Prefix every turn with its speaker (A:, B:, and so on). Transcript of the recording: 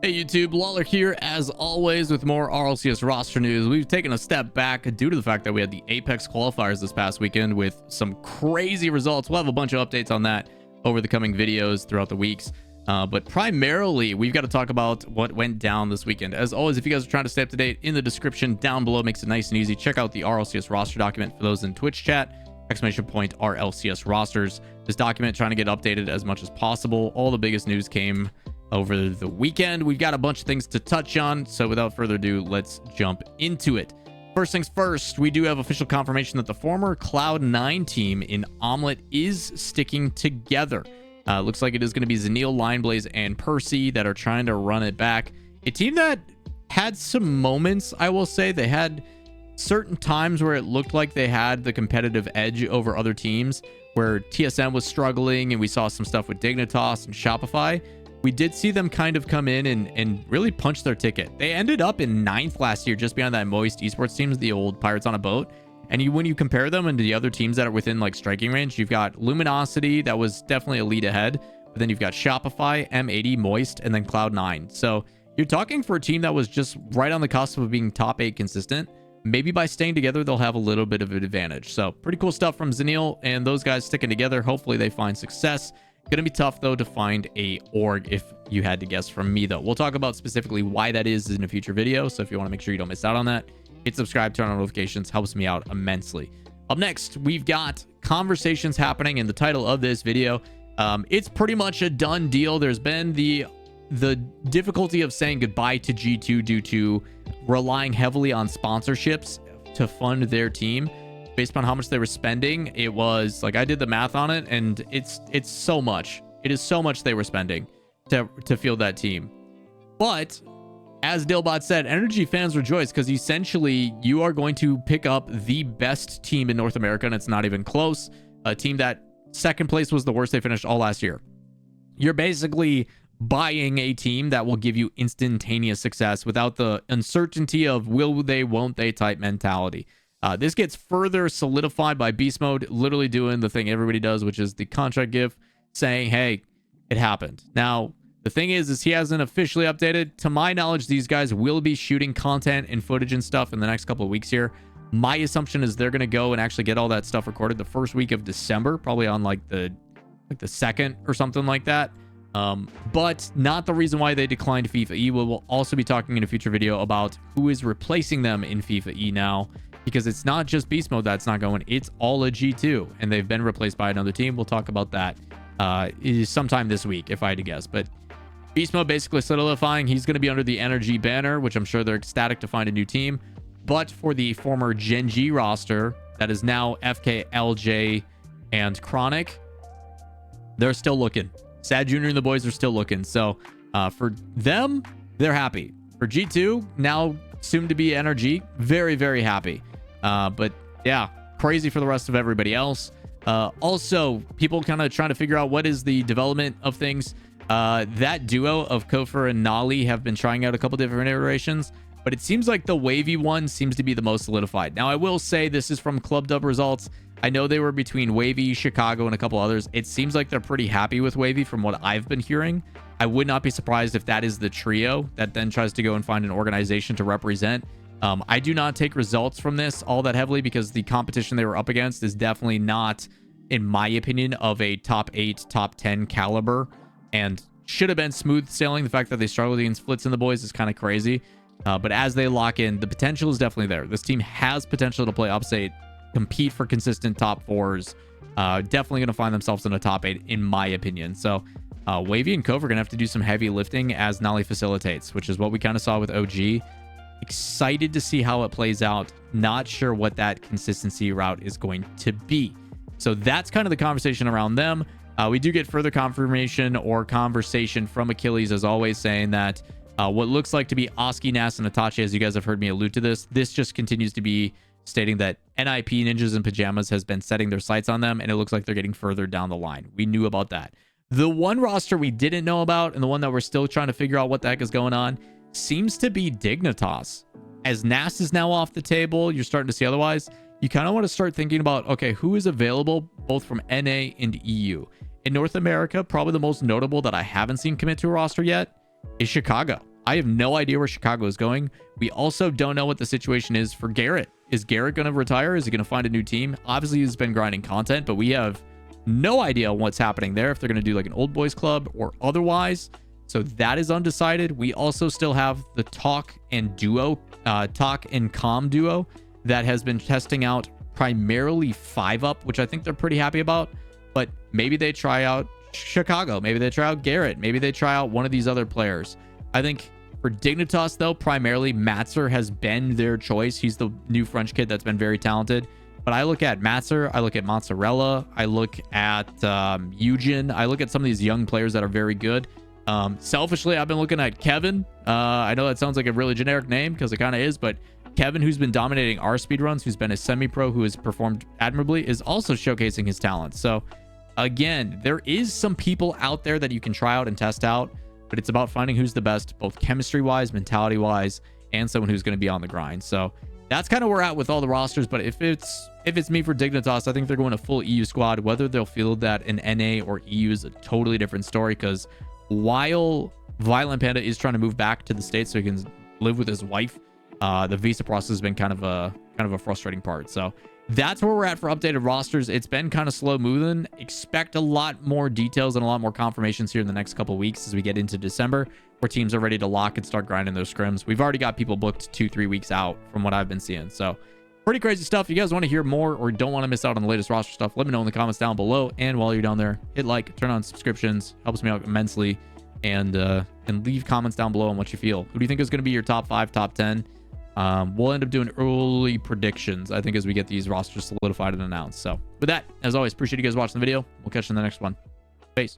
A: Hey YouTube, Lawler here as always with more RLCS roster news. We've taken a step back due to the fact that we had the Apex qualifiers this past weekend with some crazy results. We'll have a bunch of updates on that over the coming videos throughout the weeks. But primarily, we've got to talk about what went down this weekend. As always, if you guys are trying to stay up to date, in the description down below makes it nice and easy. Check out the RLCS roster document for those in Twitch chat. Exclamation point RLCS rosters. This document trying to get updated as much as possible. All the biggest news came over the weekend. We've got a bunch of things to touch on, so without further ado, let's jump into it. First things first, we do have official confirmation that the former Cloud9 team in Omelette is sticking together. Looks like it is going to be Zanil, Lineblaze, and Percy that are trying to run it back. A team that had some moments, I will say. They had certain times where it looked like they had the competitive edge over other teams, where TSM was struggling, and we saw some stuff with Dignitas and Shopify. We did see them kind of come in and really punch their ticket. They ended up in 9th last year, just behind that Moist esports teams, the old Pirates on a Boat. And when you compare them into the other teams that are within like striking range, you've got Luminosity, that was definitely a lead ahead. But then you've got Shopify, M80, Moist, and then Cloud9. So you're talking for a team that was just right on the cusp of being top 8 consistent. Maybe by staying together, they'll have a little bit of an advantage. So pretty cool stuff from Zanil and those guys sticking together. Hopefully they find success. Gonna be tough though to find a org, if you had to guess from me though. We'll talk about specifically why that is in a future video, so if you want to make sure you don't miss out on that, hit subscribe, turn on notifications, helps me out immensely. Up next, we've got conversations happening in the title of this video. It's pretty much a done deal. There's been the difficulty of saying goodbye to G2 due to relying heavily on sponsorships to fund their team. Based on how much they were spending, it was like, I did the math on it, and it's so much. It is so much they were spending to field that team. But as Dilbot said, NRG fans rejoice, because essentially you are going to pick up the best team in North America, and it's not even close. A team that second place was the worst they finished all last year. You're basically buying a team that will give you instantaneous success without the uncertainty of will they, won't they type mentality. This gets further solidified by Beastmode literally doing the thing everybody does, which is the contract gif saying, hey, it happened. Now, the thing is he hasn't officially updated. To my knowledge, these guys will be shooting content and footage and stuff in the next couple of weeks here. My assumption is they're going to go and actually get all that stuff recorded the first week of December, probably on like the 2nd or something like that. But not the reason why they declined FIFA E. We will also be talking in a future video about who is replacing them in FIFA E now, because it's not just Beast Mode that's not going, it's all a G2, and they've been replaced by another team. We'll talk about that sometime this week, if I had to guess. But Beast Mode basically solidifying he's going to be under the NRG banner, which I'm sure they're ecstatic to find a new team. But for the former Gen G roster, that is now FK, LJ, and Chronic, they're still looking. Sad Junior and the boys are still looking. So for them, they're happy. For G2, now soon to be NRG, very, very happy. But yeah, crazy for the rest of everybody else. Also, people kind of trying to figure out what is the development of things. That duo of Kofor and Nolly have been trying out a couple different iterations, but it seems like the wavy one seems to be the most solidified. Now, I will say this is from Club Dub results. I know they were between Wavy, Chicago, and a couple others. It seems like they're pretty happy with Wavy from what I've been hearing. I would not be surprised if that is the trio that then tries to go and find an organization to represent. I do not take results from this all that heavily, because the competition they were up against is definitely not, in my opinion, of a top 8, top 10 caliber, and should have been smooth sailing. The fact that they struggled against Flitz and the boys is kind of crazy. But as they lock in, the potential is definitely there. This team has potential to play upstate, compete for consistent top 4s. Definitely going to find themselves in a top 8, in my opinion. So Wavy and Cove are going to have to do some heavy lifting as Nolly facilitates, which is what we kind of saw with OG. Excited to see how it plays out. Not sure what that consistency route is going to be. So that's kind of the conversation around them. We do get further confirmation or conversation from Achilles, as always, saying that what looks like to be Oski, Nas, and Itachi, as you guys have heard me allude to this just continues to be stating that NIP, Ninjas in Pajamas, has been setting their sights on them, and it looks like they're getting further down the line. We knew about that. The one roster we didn't know about, and the one that we're still trying to figure out what the heck is going on, seems to be Dignitas. As Nas is now off the table, you're starting to see otherwise. You kind of want to start thinking about, okay, who is available both from NA and EU? In North America, probably the most notable that I haven't seen commit to a roster yet is Chicago. I have no idea where Chicago is going. We also don't know what the situation is for Garrett. Is Garrett going to retire? Is he going to find a new team? Obviously, he's been grinding content, but we have no idea what's happening there, if they're going to do like an old boys club or otherwise. So that is undecided. We also still have the Talk and Com duo that has been testing out primarily 5-up, which I think they're pretty happy about. But maybe they try out Chicago. Maybe they try out Garrett. Maybe they try out one of these other players. I think for Dignitas, though, primarily Matzer has been their choice. He's the new French kid that's been very talented. But I look at Matzer, I look at Mozzarella, I look at Eugen, I look at some of these young players that are very good. Selfishly, I've been looking at Kevin. I know that sounds like a really generic name because it kind of is, but Kevin, who's been dominating our speedruns, who's been a semi-pro, who has performed admirably, is also showcasing his talent. So again, there is some people out there that you can try out and test out, but it's about finding who's the best, both chemistry-wise, mentality-wise, and someone who's going to be on the grind. So that's kind of where we're at with all the rosters. But if it's me for Dignitas, I think they're going a full EU squad. Whether they'll field that in NA or EU is a totally different story, because while Violent Panda is trying to move back to the States so he can live with his wife, the visa process has been kind of a frustrating part. So that's where we're at for updated rosters. It's been kind of slow moving. Expect a lot more details and a lot more confirmations here in the next couple of weeks as we get into December, where teams are ready to lock and start grinding those scrims. We've already got people booked 2-3 weeks out from what I've been seeing. So pretty crazy stuff. If you guys want to hear more or don't want to miss out on the latest roster stuff, let me know in the comments down below. And while you're down there, hit like, turn on subscriptions, helps me out immensely, and leave comments down below on what you feel. Who do you think is going to be your top 5, top 10? We'll end up doing early predictions, I think, as we get these rosters solidified and announced. So with that, as always, appreciate you guys watching the video. We'll catch you in the next one. Peace.